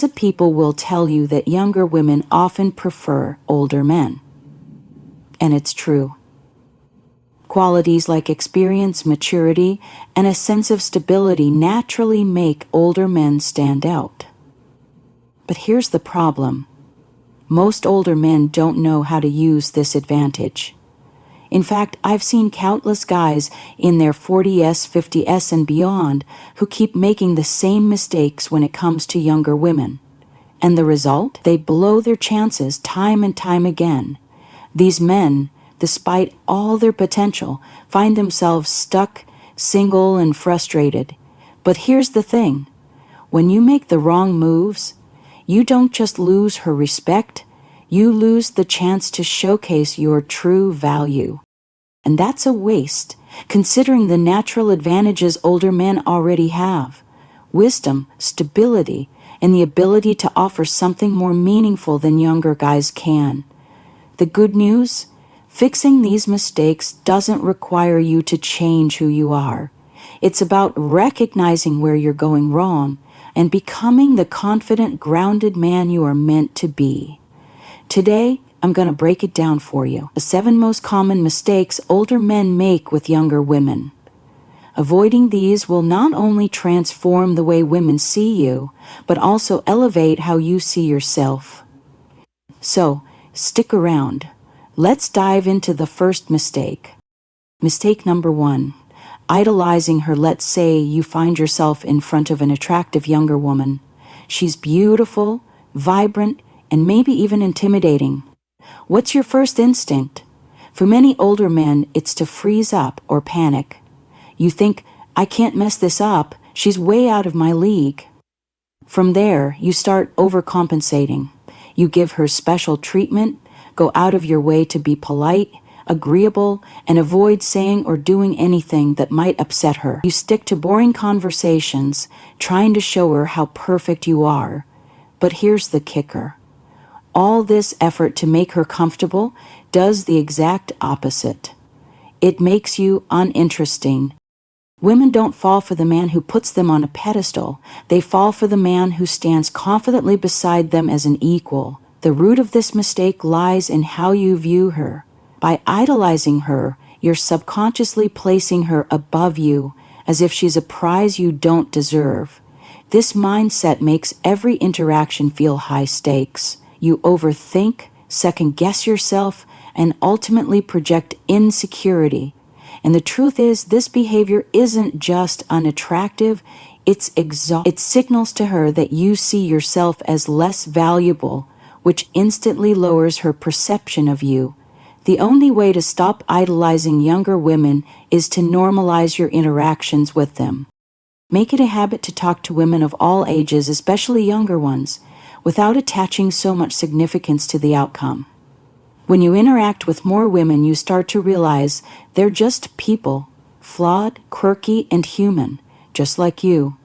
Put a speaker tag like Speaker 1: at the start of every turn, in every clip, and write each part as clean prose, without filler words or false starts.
Speaker 1: Millions of people will tell you that younger women often prefer older men. And it's true. Qualities like experience, maturity, and a sense of stability naturally make older men stand out. But here's the problem. Most older men don't know how to use this advantage. In fact, I've seen countless guys in their 40s, 50s, and beyond who keep making the same mistakes when it comes to younger women. And the result? They blow their chances time and time again. These men, despite all their potential, find themselves stuck, single, and frustrated. But here's the thing. When you make the wrong moves, you don't just lose her respect, you lose the chance to showcase your true value. And that's a waste, considering the natural advantages older men already have: wisdom, stability, and the ability to offer something more meaningful than younger guys can. The good news? Fixing these mistakes doesn't require you to change who you are. It's about recognizing where you're going wrong and becoming the confident, grounded man you are meant to be. Today, I'm going to break it down for you. The 7 most common mistakes older men make with younger women. Avoiding these will not only transform the way women see you, but also elevate how you see yourself. So, stick around. Let's dive into the first mistake. Mistake number 1. Idolizing her. Let's say you find yourself in front of an attractive younger woman. She's beautiful, vibrant, and maybe even intimidating. What's your first instinct? For many older men, it's to freeze up or panic. You think, I can't mess this up, she's way out of my league. From there, you start overcompensating. You give her special treatment, go out of your way to be polite, agreeable, and avoid saying or doing anything that might upset her. You stick to boring conversations, trying to show her how perfect you are. But here's the kicker. All this effort to make her comfortable does the exact opposite. It makes you uninteresting. Women don't fall for the man who puts them on a pedestal. They fall for the man who stands confidently beside them as an equal. The root of this mistake lies in how you view her. By idolizing her, you're subconsciously placing her above you, as if she's a prize you don't deserve. This mindset makes every interaction feel high stakes. You overthink, second-guess yourself, and ultimately project insecurity. And the truth is, this behavior isn't just unattractive, it signals to her that you see yourself as less valuable, which instantly lowers her perception of you. The only way to stop idolizing younger women is to normalize your interactions with them. Make it a habit to talk to women of all ages, especially younger ones, without attaching so much significance to the outcome. When you interact with more women, you start to realize they're just people, flawed, quirky, and human, just like you.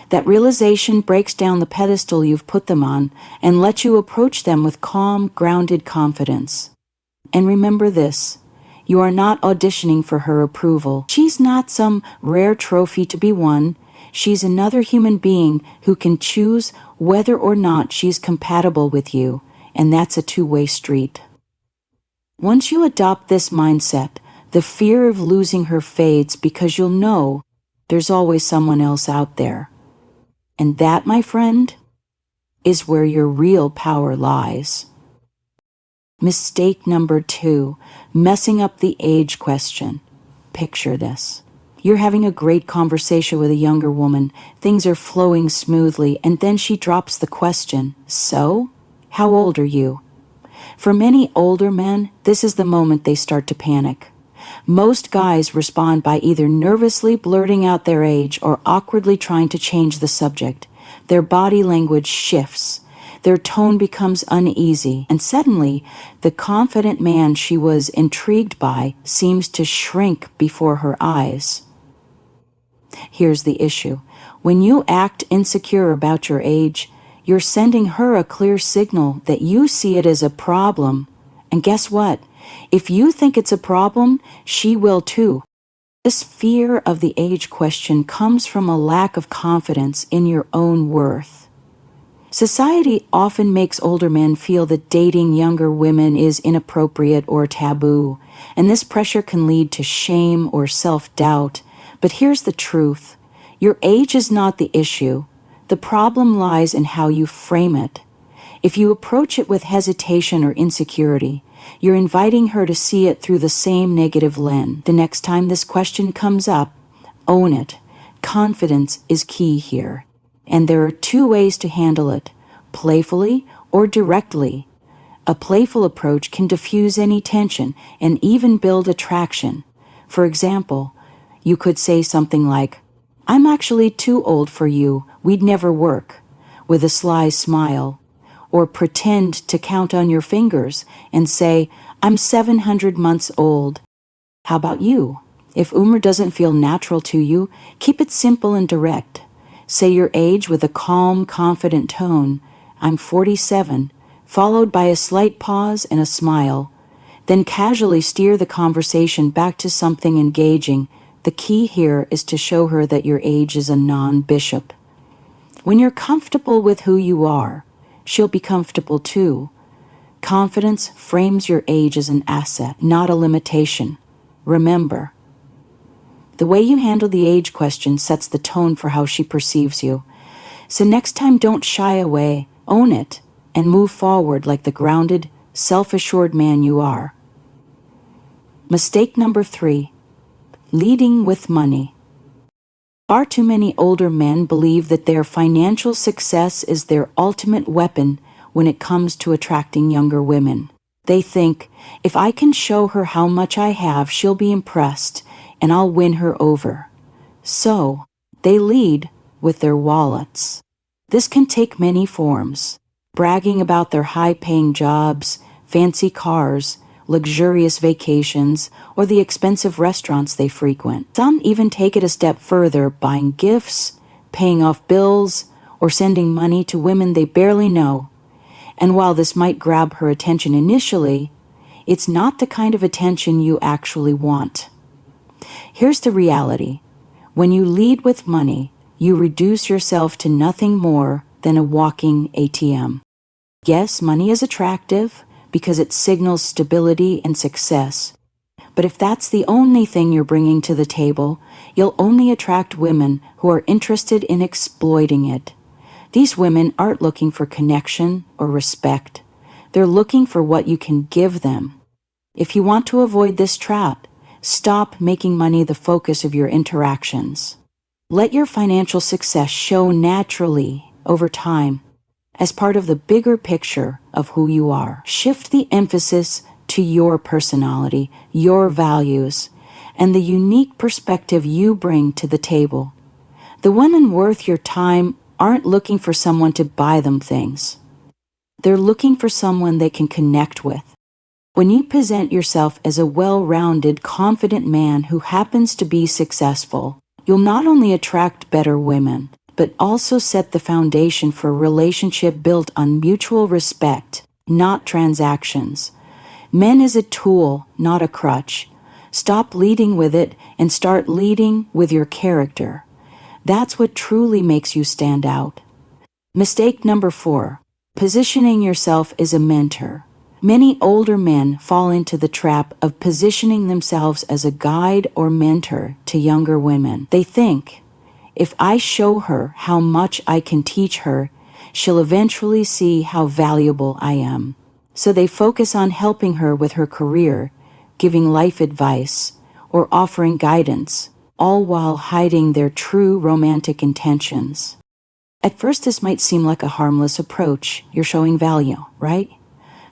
Speaker 1: That realization breaks down the pedestal you've put them on and lets you approach them with calm, grounded confidence. And remember this, you are not auditioning for her approval. She's not some rare trophy to be won. She's another human being who can choose whether or not she's compatible with you, and that's a two-way street. Once you adopt this mindset, the fear of losing her fades because you'll know there's always someone else out there. And that, my friend, is where your real power lies. Mistake number 2, messing up the age question. Picture this. You're having a great conversation with a younger woman, things are flowing smoothly, and then she drops the question, so, how old are you? For many older men, this is the moment they start to panic. Most guys respond by either nervously blurting out their age or awkwardly trying to change the subject. Their body language shifts. Their tone becomes uneasy, and suddenly, the confident man she was intrigued by seems to shrink before her eyes. Here's the issue. When you act insecure about your age, you're sending her a clear signal that you see it as a problem. And guess what? If you think it's a problem, she will too. This fear of the age question comes from a lack of confidence in your own worth. Society often makes older men feel that dating younger women is inappropriate or taboo, and this pressure can lead to shame or self-doubt. But here's the truth. Your age is not the issue. The problem lies in how you frame it. If you approach it with hesitation or insecurity, you're inviting her to see it through the same negative lens. The next time this question comes up, own it. Confidence is key here. And there are two ways to handle it, playfully or directly. A playful approach can diffuse any tension and even build attraction. For example, you could say something like, "I'm actually too old for you, we'd never work," with a sly smile. Or pretend to count on your fingers and say, "I'm 700 months old. How about you?" If Umar doesn't feel natural to you, keep it simple and direct. Say your age with a calm, confident tone, "I'm 47, followed by a slight pause and a smile. Then casually steer the conversation back to something engaging. The key here is to show her that your age is a non-bishop. When you're comfortable with who you are, she'll be comfortable too. Confidence frames your age as an asset, not a limitation. Remember, the way you handle the age question sets the tone for how she perceives you. So next time, don't shy away, own it, and move forward like the grounded, self-assured man you are. Mistake number 3, leading with money. Far too many older men believe that their financial success is their ultimate weapon when it comes to attracting younger women. They think, if I can show her how much I have, she'll be impressed, and I'll win her over. So, they lead with their wallets. This can take many forms: bragging about their high-paying jobs, fancy cars, luxurious vacations, or the expensive restaurants they frequent. Some even take it a step further, buying gifts, paying off bills, or sending money to women they barely know. And while this might grab her attention initially, it's not the kind of attention you actually want. Here's the reality. When you lead with money, you reduce yourself to nothing more than a walking ATM. Yes, money is attractive because it signals stability and success. But if that's the only thing you're bringing to the table, you'll only attract women who are interested in exploiting it. These women aren't looking for connection or respect. They're looking for what you can give them. If you want to avoid this trap, stop making money the focus of your interactions. Let your financial success show naturally over time as part of the bigger picture of who you are. Shift the emphasis to your personality, your values, and the unique perspective you bring to the table. The women worth your time aren't looking for someone to buy them things. They're looking for someone they can connect with. When you present yourself as a well-rounded, confident man who happens to be successful, you'll not only attract better women, but also set the foundation for a relationship built on mutual respect, not transactions. Men is a tool, not a crutch. Stop leading with it and start leading with your character. That's what truly makes you stand out. Mistake number 4, positioning yourself as a mentor. Many older men fall into the trap of positioning themselves as a guide or mentor to younger women. They think, if I show her how much I can teach her, she'll eventually see how valuable I am. So they focus on helping her with her career, giving life advice, or offering guidance, all while hiding their true romantic intentions. At first, this might seem like a harmless approach. You're showing value, right?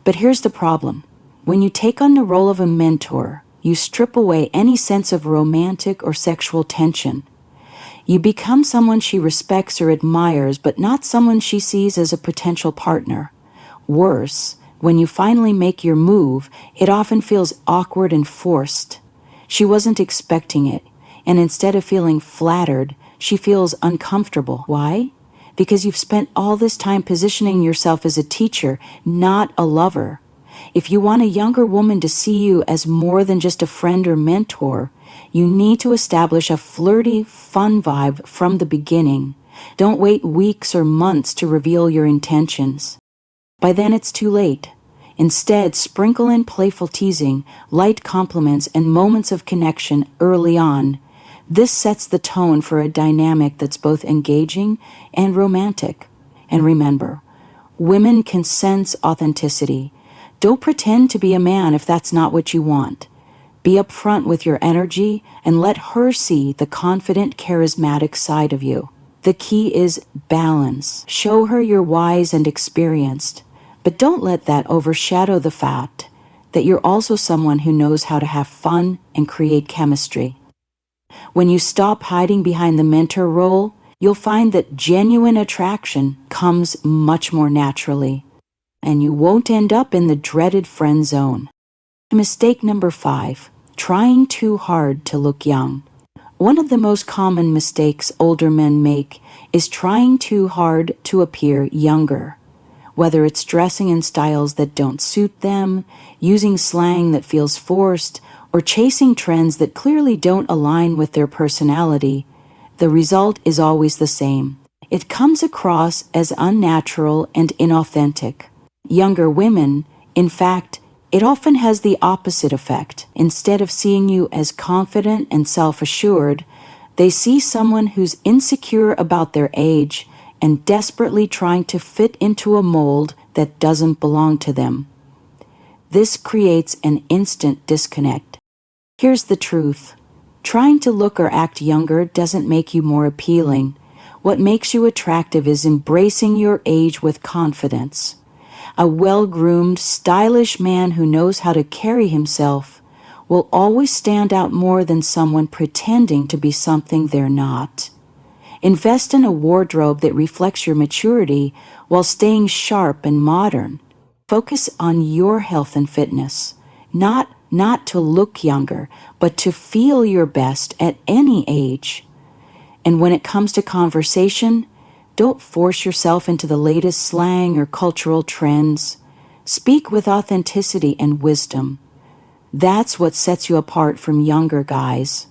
Speaker 1: But here's the problem. When you take on the role of a mentor, you strip away any sense of romantic or sexual tension. You become someone she respects or admires, but not someone she sees as a potential partner. Worse, when you finally make your move, it often feels awkward and forced. She wasn't expecting it, and instead of feeling flattered, she feels uncomfortable. Why? Because you've spent all this time positioning yourself as a teacher, not a lover. If you want a younger woman to see you as more than just a friend or mentor, you need to establish a flirty, fun vibe from the beginning. Don't wait weeks or months to reveal your intentions. By then it's too late. Instead, sprinkle in playful teasing, light compliments, and moments of connection early on. This sets the tone for a dynamic that's both engaging and romantic. And remember, women can sense authenticity. Don't pretend to be a man if that's not what you want. Be upfront with your energy and let her see the confident, charismatic side of you. The key is balance. Show her you're wise and experienced, but don't let that overshadow the fact that you're also someone who knows how to have fun and create chemistry. When you stop hiding behind the mentor role, you'll find that genuine attraction comes much more naturally, and you won't end up in the dreaded friend zone. Mistake number 5, trying too hard to look young. One of the most common mistakes older men make is trying too hard to appear younger. Whether it's dressing in styles that don't suit them, using slang that feels forced, or chasing trends that clearly don't align with their personality, the result is always the same. It comes across as unnatural and inauthentic. Younger women, in fact, it often has the opposite effect. Instead of seeing you as confident and self-assured, they see someone who's insecure about their age and desperately trying to fit into a mold that doesn't belong to them. This creates an instant disconnect. Here's the truth. Trying to look or act younger doesn't make you more appealing. What makes you attractive is embracing your age with confidence. A well-groomed, stylish man who knows how to carry himself will always stand out more than someone pretending to be something they're not. Invest in a wardrobe that reflects your maturity while staying sharp and modern. Focus on your health and fitness, not to look younger, but to feel your best at any age. And when it comes to conversation, don't force yourself into the latest slang or cultural trends. Speak with authenticity and wisdom. That's what sets you apart from younger guys.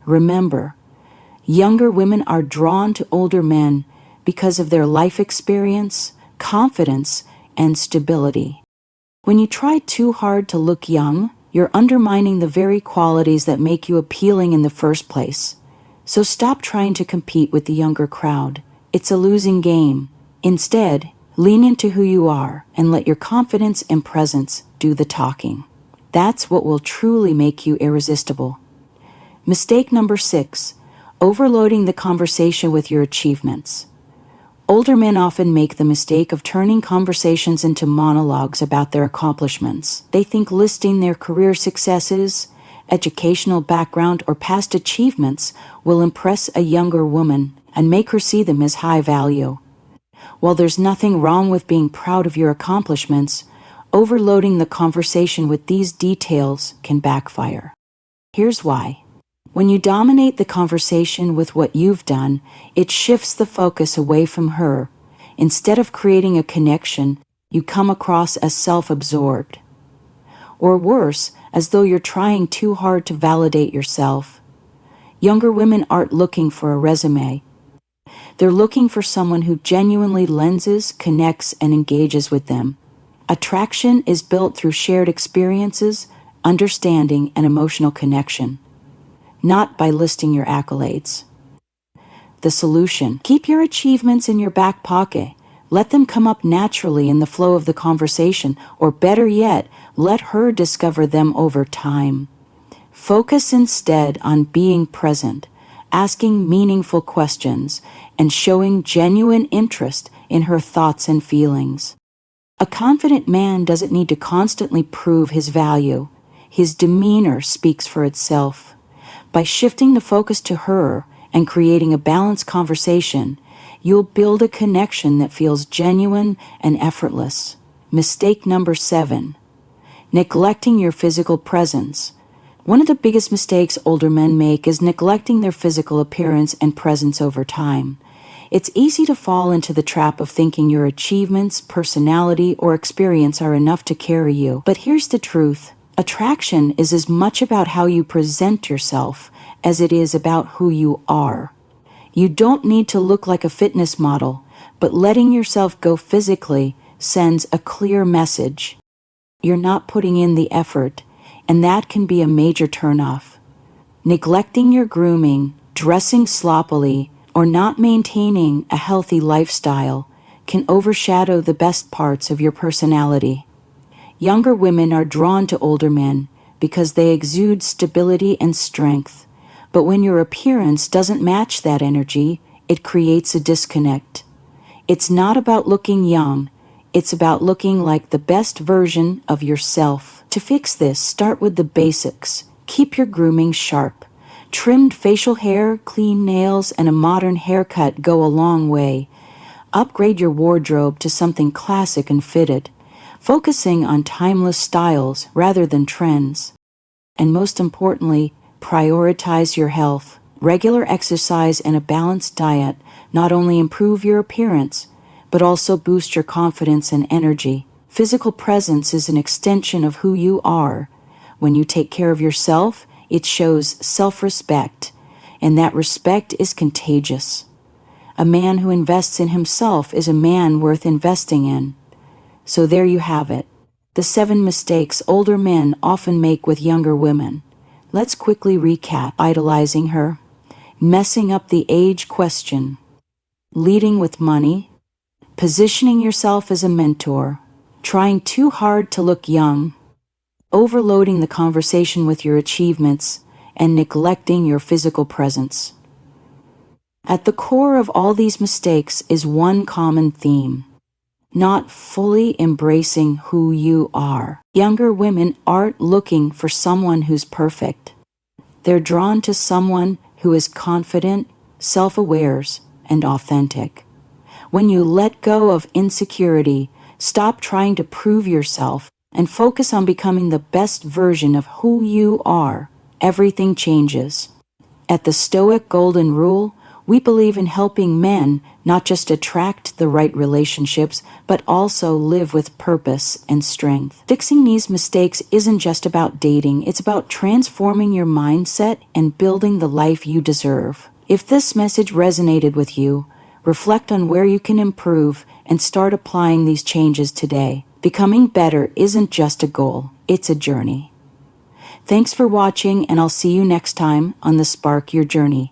Speaker 1: Remember, younger women are drawn to older men because of their life experience, confidence, and stability. When you try too hard to look young, you're undermining the very qualities that make you appealing in the first place. So stop trying to compete with the younger crowd. It's a losing game. Instead, lean into who you are and let your confidence and presence do the talking. That's what will truly make you irresistible. Mistake number 6, overloading the conversation with your achievements. Older men often make the mistake of turning conversations into monologues about their accomplishments. They think listing their career successes, educational background, or past achievements will impress a younger woman and make her see them as high value. While there's nothing wrong with being proud of your accomplishments, overloading the conversation with these details can backfire. Here's why. When you dominate the conversation with what you've done, it shifts the focus away from her. Instead of creating a connection, you come across as self-absorbed. Or worse, as though you're trying too hard to validate yourself. Younger women aren't looking for a resume. They're looking for someone who genuinely lenses, connects, and engages with them. Attraction is built through shared experiences, understanding, and emotional connection, not by listing your accolades. The solution: keep your achievements in your back pocket. Let them come up naturally in the flow of the conversation, or better yet, let her discover them over time. Focus instead on being present, asking meaningful questions, and showing genuine interest in her thoughts and feelings. A confident man doesn't need to constantly prove his value. His demeanor speaks for itself. By shifting the focus to her and creating a balanced conversation, you'll build a connection that feels genuine and effortless. Mistake number 7, neglecting your physical presence. One of the biggest mistakes older men make is neglecting their physical appearance and presence over time. It's easy to fall into the trap of thinking your achievements, personality, or experience are enough to carry you. But here's the truth. Attraction is as much about how you present yourself as it is about who you are. You don't need to look like a fitness model, but letting yourself go physically sends a clear message. You're not putting in the effort, and that can be a major turnoff. Neglecting your grooming, dressing sloppily, or not maintaining a healthy lifestyle can overshadow the best parts of your personality. Younger women are drawn to older men because they exude stability and strength, but when your appearance doesn't match that energy, it creates a disconnect. It's not about looking young, it's about looking like the best version of yourself. To fix this, start with the basics. Keep your grooming sharp. Trimmed facial hair, clean nails, and a modern haircut go a long way. Upgrade your wardrobe to something classic and fitted, focusing on timeless styles rather than trends. And most importantly, prioritize your health. Regular exercise and a balanced diet not only improve your appearance, but also boost your confidence and energy. Physical presence is an extension of who you are. When you take care of yourself, it shows self-respect, and that respect is contagious. A man who invests in himself is a man worth investing in. So there you have it, the 7 mistakes older men often make with younger women. Let's quickly recap. Idolizing her, messing up the age question, leading with money, positioning yourself as a mentor, trying too hard to look young, overloading the conversation with your achievements, and neglecting your physical presence. At the core of all these mistakes is one common theme: not fully embracing who you are. Younger women aren't looking for someone who's perfect. They're drawn to someone who is confident, self-aware, and authentic. When you let go of insecurity, stop trying to prove yourself, and focus on becoming the best version of who you are, everything changes. At the Stoic Golden Rule, we believe in helping men not just attract the right relationships, but also live with purpose and strength. Fixing these mistakes isn't just about dating, it's about transforming your mindset and building the life you deserve. If this message resonated with you, reflect on where you can improve and start applying these changes today. Becoming better isn't just a goal, it's a journey. Thanks for watching, and I'll see you next time on the Spark Your Journey.